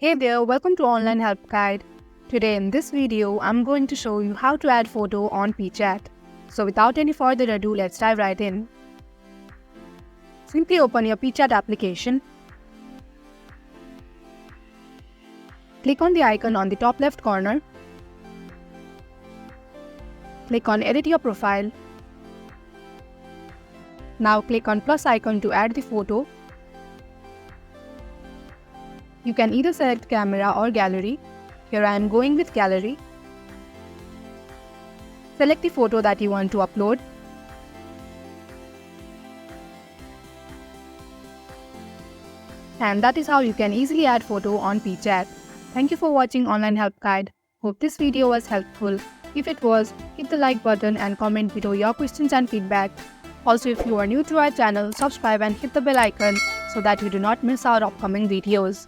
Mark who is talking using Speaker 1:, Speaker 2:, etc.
Speaker 1: Hey there, welcome to Online Help Guide. Today in this video, I'm going to show you how to add photo on Peachat. So without any further ado, let's dive right in. Simply open your Peachat application. Click on the icon on the top left corner. Click on Edit Your Profile. Now click on plus icon to add the photo. You can either select camera or gallery. Here I am going with gallery. Select the photo that you want to upload. And that is how you can easily add photo on Peachat. Thank you for watching Online Help Guide. Hope this video was helpful. If it was, hit the like button and comment below your questions and feedback. Also, if you are new to our channel, subscribe and hit the bell icon so that you do not miss our upcoming videos.